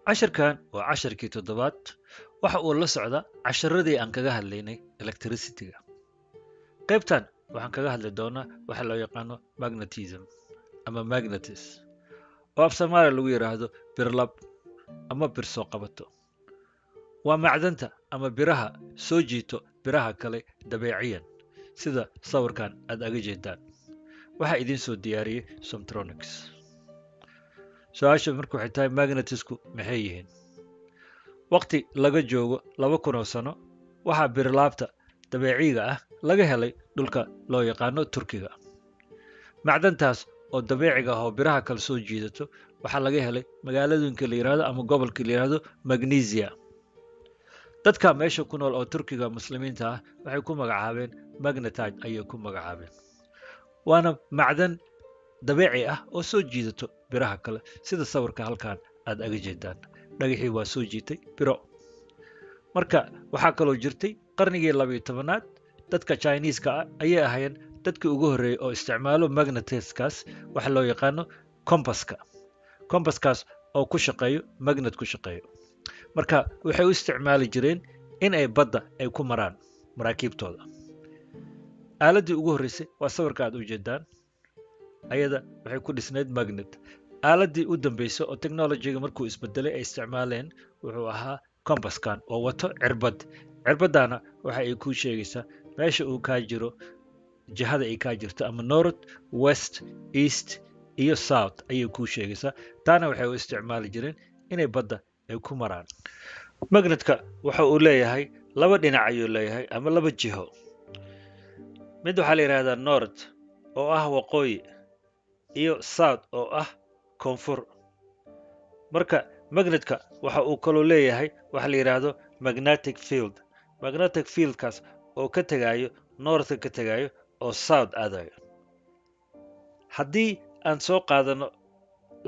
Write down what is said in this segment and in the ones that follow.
Casharkan waa casharkii toddobaad waxa uu la socda casharadii aan kaga hadlaynay electricity-ga. Qaybtan waxaan kaga hadli doonaa waxa loo yaqaano magnetism ama magnetis oo af Soomaali lagu yiraahdo birlab ama bir soo qabato. Waa macdanta ama biraha soo jiito biraha kale dabeeciyan sida sawirkan aad aga jeedaan. Waxa idin soo diyaariyey Somtronics. Su-aasha marka waxay tahay magnetisku maxay yihiin? Waqti laga joogo 2000 sano waxaa birlaabta dabeeciga ah laga helay dhulka loo yaqaano Turkiga. Macdantaas oo dabeeciga ah oo biraha kale soo jiidato waxaa laga helay magaalooyinka la yiraahdo ama gobolka la yiraahdo Magnesia. Dadka meesha ku nool oo Turkiga muslimiinta ah waxay ku magacaabeen magnetite ayay ku magacaabeen. Waana macdan dabeeci ah oo soo jiidato biraha kale sida sawirka halkan aad aga jeedaan. Dhagaxii waa soo jiitay biro. Marka waxaa kaloo jirtay qarnigii 12aad dadka Chinese-ka ah ayay ahaayeen dadkii ugu horreeyay oo isticmaalo magnetiskaas waxa loo yaqaano compass-ka. Compass-kaas oo ku shaqeeyo magnet ku shaqeeyo. Marka waxay u isticmaali jireen in ay badda ay ku maraan maraakiibtooda. Aaladii ugu horreysay waa sawirka aad u jeedaan. Ayada waxay ku dhisnayd magnet. Aaladii u dambeysay oo technology-ga markuu isbedelay ay isticmaaleen wuxuu ahaa compass-kan oo wato cirbad. Cirbadana waxa ay ku sheegaysaa meesha uu ka jiro jihada ay ka jirto ama north, west, east iyo south ayay ku sheegaysaa. Taana waxay u isticmaali jireen inay badda ay ku maraan. Magnetka waxa uu leeyahay laba dhinac ayuu leeyahay ama laba jiho. Mid waxaa la yiraahdaa north oo ah waqooyi iyo south oo ah koonfur. Marka magnetka waxa uu kaloo leeyahay waxa la yiraahdo magnetic field. Magnetic field-kaas oo ka tagayo north ka tagayo oo south aadayo. Haddii aan soo qaadano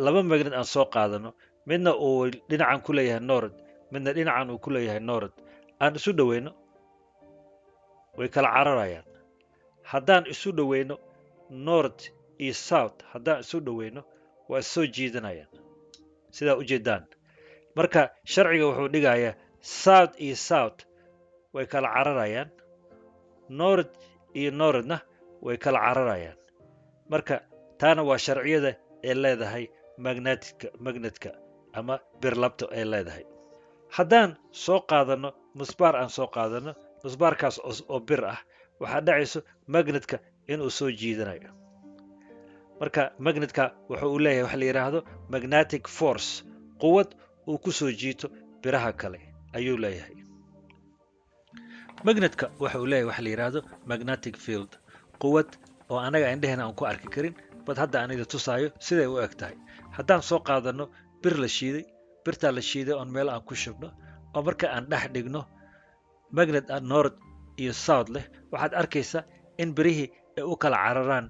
laba magnet aan soo qaadano midna uu dhinacan ku leeyahay north midna dhinacan uu ku leeyahay north aan isu dhaweyno way kala cararayaan. Haddaan isu dhaweyno north iyo south haddaan isu dhaweyno waa soo jiidanayaan sidaa u jeedaan. Marka sharciga wuxuu dhigayaa south iyo south way kala cararayaan, north iyo northna way kala cararayaan. Marka taana waa sharciyada ay leedahay magnetka ama birlabta ay leedahay. Haddaan soo qaadano musbaar aan soo qaadano musbaarkaas oo bir ah waxaa dhacayso magnetka inuu soo jiidanayo. Marka magnetka waxa uu leeyahay waxa la yiraahdo magnetic force, quwad uu ku soo jiito biraha kale ayuu leeyahay. Magnetka waxa uu leeyahay waxa la yiraahdo magnetic field, quwad oo anaga indhaheena aan ku arki karin bad hadda aniga tusaayo siday u eg tahay. Haddaan soo qaadano bir la shiiday, birta la shiiday on meel aan ku shubno oo marka aan dhex dhigno magnet north iyo south leh waxaad arkaysaa in birihii ay u kala cararaan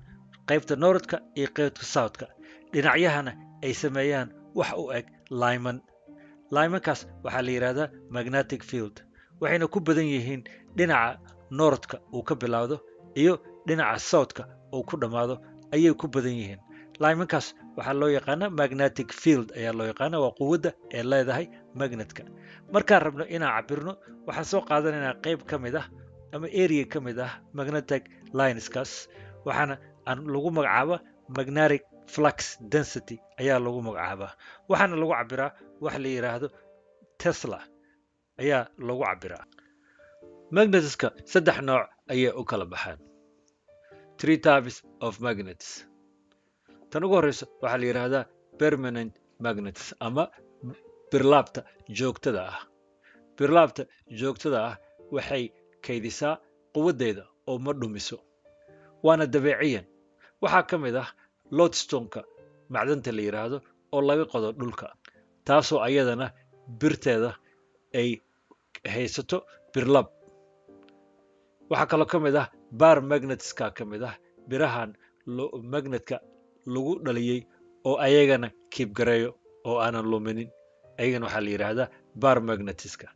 qaybta northka iyo qaybta southka. Dhinacyahana ay sameeyaan wax u eg layman. Laymankaas waxaa la yiraahdaa magnetic field. Waxayna ku badan yihiin dhinaca northka uu ka bilowdo iyo dhinaca southka uu ku dhamaado ayay ku badan yihiin. Laymankaas waxaa loo yaqaanaa magnetic field ayaa loo yaqaanaa waa quwadda ay leedahay magnetka. Markaan rabno inaan cabirno waxaan soo qaadanaynaa qayb ka mid ah ama area ka mid ah magnetic lineskaas waxaana aan lagu magacaaba magnetic flux density ayaa lagu magacaabaa. Waxaana lagu cabiraa wax la yiraahdo Tesla ayaa lagu cabiraa. Magnetiska saddex nooc ayay u kala baxaan. Three types of magnets. Tan ugu horeysa waxaa la yiraahdaa permanent magnets ama birlaabta joogtada ah. Birlaabta joogtada ah waxay kaydisaa quwaddeeda oo ma dhumiso. Waana dabeeciyan. Waxaa ka mid ah lodestone-ka macdanta la yiraahdo oo laga qodo dhulka. Taasoo ayadana birteeda ay haysato birlab. Waxaa kaloo ka mid ah bar magnetska ka mid ah birahan magnetka lagu dhaliyay oo ayagana keep gareeyo oo aanan luminin. Ayagana waxaa la yiraahdaa bar magnetiska.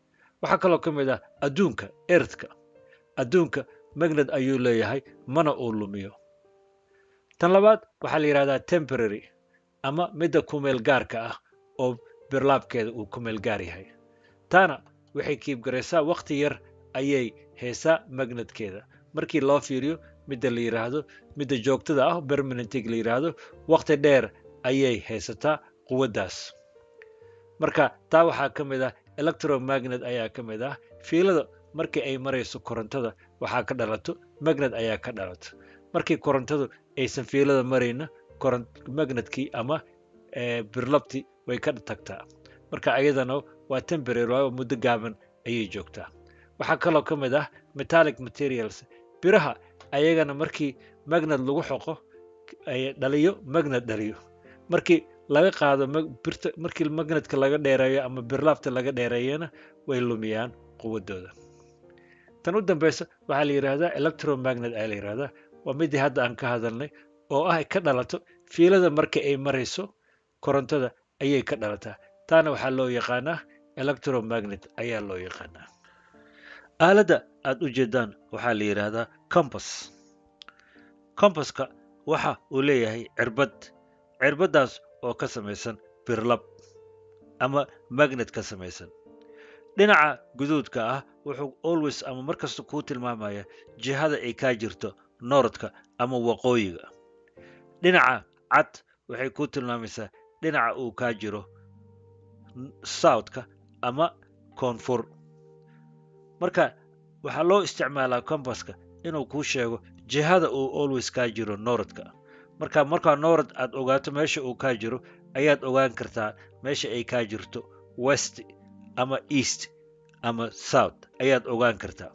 Waxaa kaloo ka mid ah adduunka earthka. Adduunka magnet ayuu leeyahay mana uu lumiyo. Tan labaad waxaa la yiraahdaa temporary ama midda ku meel gaarka ah oo birlaabkeeda uu ku meel gaar yahay. taana waxay kiibgaraysaa waqti yar ayay heesaa magnetkeeda markii loo fiiriyo midda la yidhaahdo midda joogtada ah permanentig la yidhaahdo waqti dheer ayay haysataa quwaddaas. marka taa waxaa ka mid ah electromagnet ayaa ka mid ah fiilada markii ay marayso korontada waxaa ka dhalato magnet ayaa ka dhalato. markii korontadu aysan fiilada marayna magnetkii ama birlabti way ka tagtaa. marka ayadana waa temporary oo muddo gaaban ayay joogtaa. waxaa kaloo ka mid ah metallic materials biraha ayagana markii magnet lagu xoqo ay dhaliyo magnet dhaliyo. markii laga qaado birta markii magnetka laga dheereeyo ama birlaabta laga dheereeyana way lumiyaan quwadooda. tan u dambaysa waxaa la yidhaahdaa electromagnet ayaa la yidhahdaa. waa midii hadda aan ka hadalnay oo ah ka dhalato fiilada marka ay marayso korontada ayay ka dhalataa. taana waxaa loo yaqaanaa electromagnet ayaa loo yaqaanaa. aaladda aad u jeedaan waxaa la yidhaahdaa compass. compasska waxa uu leeyahay cirbad. cirbaddaas oo ka samaysan birlab ama magnet ka samaysan. dhinaca guduudka ah wuxuu always ama markasta kuu tilmaamaya jihada ay kaa jirto noordka ama waqooyiga. dhinaca cad waxay kuu tilmaamaysaa dhinaca uu kaa jiro southka ama koonfur. marka waxaa loo isticmaalaa compasska inuu kuu sheego jihada uu always kaa jiro noordka. markaa noord aad ogaato meesha uu kaa jiro ayaad ogaan kartaa meesha ay kaa jirto west ama east ama south ayaad ogaan kartaa.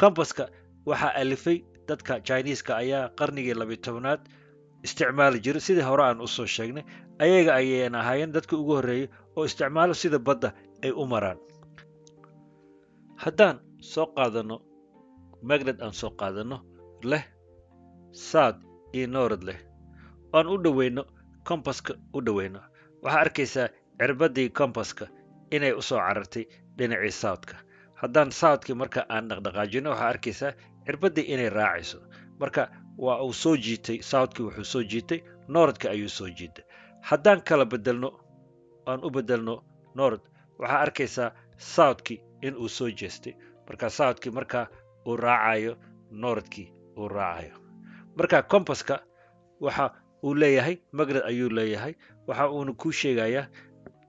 compasska waxaa alifay dadka chineeska ayaa qarnigii 12aad isticmaali jiray sidii hore aan usoo sheegnay. ayaga ayayna ahaayeen dadka ugu horreeyay oo isticmaalo sida badda ay u maraan. haddaan soo qaadano magnet aan soo qaadano leh south iyo nord leh oan u dhoweyno compasska u dhoweyno waxaa arkaysaa cirbaddii compasska inay usoo carartay dhinacii southka. haddaan southkii marka aan dhaqdhaqaajino waxaa arkaysaa cirbaddii inay raacayso. marka waa uu soo jiitay southkii wuxuu soo jiitay nordka ayuu soo jiitay. haddaan kala bedelno aan u bedelno nord waxaa arkaysaa southkii in uu soo jeestay. marka southkii marka uu raacayo nordkii uu raacayo. marka compasska waxa uu leeyahay magnet ayuu leeyahay. waxa uuna kuu sheegayaa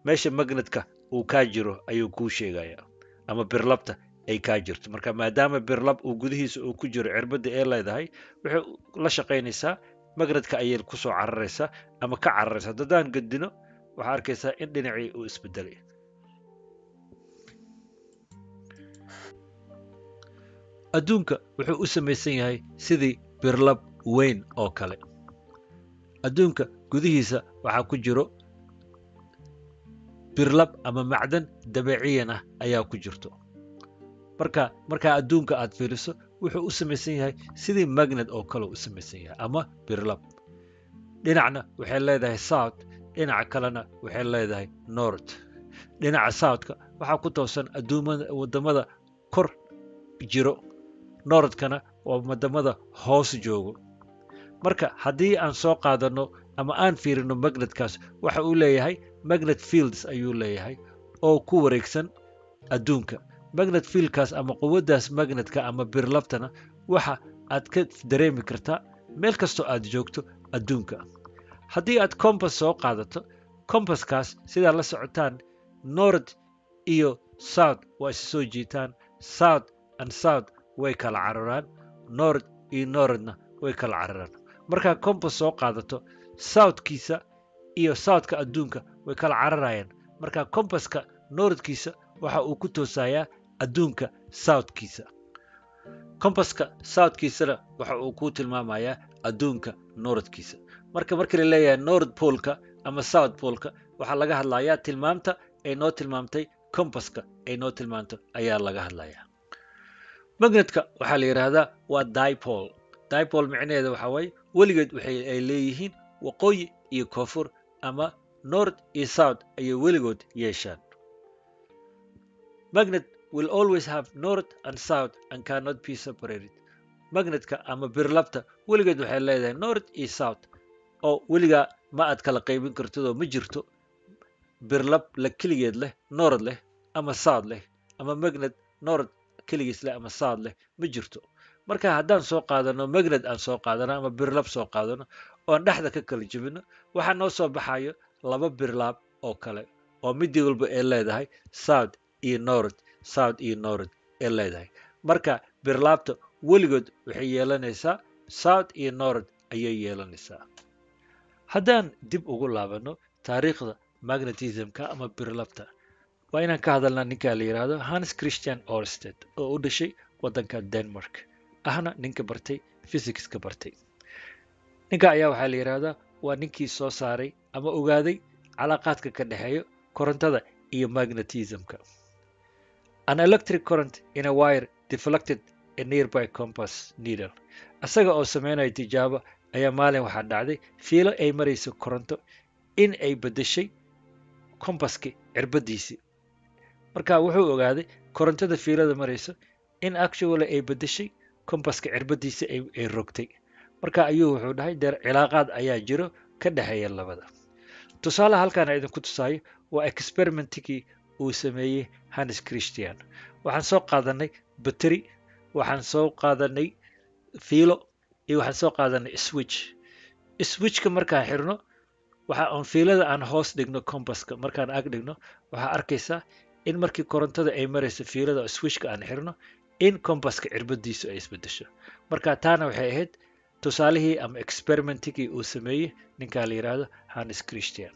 meesha magnetka uu kaa jiro ayuu kuu sheegayaa ama birlabta ay kaa jirto. marka maadaama birlab uu gudihiisa uu ku jiro cirbadda ee leedahay waxay la shaqaynaysaa magnetka ayay kusoo cararaysaa ama ka cararaysaa. haddaan gedino waxaa arkaysaa in dhinacii uu isbedelay. adduunka wuxuu u samaysan yahay sidii birlab weyn oo kale. adduunka gudihiisa waxaa ku jiro birlab ama macdan dabeeciyan ah ayaa ku jirto. markaa adduunka aad fiiriso wuxuu u samaysan yahay sidii magnet oo kale u samaysan yahay ama birlab. dhinacna waxay leedahay south dhinaca kalena waxay leedahay nord. dhinaca southka waxaa ku toosan wadamada kor jiro. nordkana waa wadamada hoos joogo. marka haddii aan soo qaadano ama aan fiirino magnetkaas waxa uu leeyahay magnet fields ayuu leeyahay oo ku wareegsan adduunka. magnet fieldkaas ama quwaddaas magnetka ama birlabtana waxa aad ka dareemi kartaa meel kastoo aad joogto adduunka. haddii aad compass soo qaadato compasskaas sidaa la socotaan nord iyo south waa is soo jiitaan. south and south way kala cararaan. nord iyo nordna way kala cararaan. markaa compass soo qaadato southkiisa iyo southka adduunka way kala cararayaan. markaa compasska nordkiisa waxa uu ku toosayaa adduunka southkiisa. compasska southkiisana waxa uu ku tilmaamayaa adduunka nordkiisa. markii la leeyahay nord polka ama south polka waxaa laga hadlayaa tilmaamta ay noo tilmaamtay compasska ay noo tilmaamto ayaa laga hadlayaa. magnetka waxaa la yidhaahdaa waa dipole. dipole micnaheeda waxaa waaye weligeed ay leeyihiin waqooyi iyo koonfur ama nord iyo south ayay weligood yeeshaan. magnet will always have north and south and cannot be separated. magnetka ama birlabta weligeed waxay leedahay north iyo south oo weligaa ma aad kala qaybin kartid oo ma jirto birlab la keligeed leh north leh ama south leh ama magnet north keligiis leh ama south leh ma jirto. Marka haddaan soo qaadano magnet aan soo qaadano ama birlab soo qaadano oon dhexda ka kala jebino waxaa noo soo baxayo laba birlab oo kale oo midii walba ay leedahay south iyo north ay leedahay. Marka birlaabta weligood waxay yeelanaysaa south iyo north ayay yeelanaysaa. Haddaan dib ugu laabano taariikhda magnetismka ama birlabta waa inaan ka hadalnaa ninka la yidhaahdo Hans Christian Ørsted oo u dhashay waddanka Denmark ahna ninka bartay physics-ka bartay. Ninka ayaa waxaa la yidhaahdaa waa ninkii soo saaray ama ogaaday calaaqaadka ka dhexeeya korontada iyo magnetismka. An electric current in a wire deflected a nearby compass needle. Asaga oo sameynaya tijaabo ayaa maalin waxaa dhacday fiilo ay marayso koronto in ay beddeshay kompaski cirbadiisii. Marka wuxuu ogaaday korontada fiilada marayso in actually ay beddeshay kompaska cirbadiisii ay rogtay. Marka ayuu wuxuu dhahay deer cilaaqaad ayaa jiro ka dhexeeya labada. Tusaale halkaan idinku tusaayo waa experimentkii uu sameeyey Hans Christian. Waxaan soo qaadanay battery, waxaan soo qaadanay fiilo iyo waxaan soo qaadanay switch. Switchka markaan xirno waxa aan fiilada aan hoos dhigno kompaska markaan ag dhigno waxaa arkaysaa in markii korontada ay marayso fiilada oo switchka aan xirno in kompaska cirbadiisu ay isbedesho. Marka taana waxay ahayd tusaalihii ama experimentkii uu sameeyey ninka la yidhaahdo Hans Christian.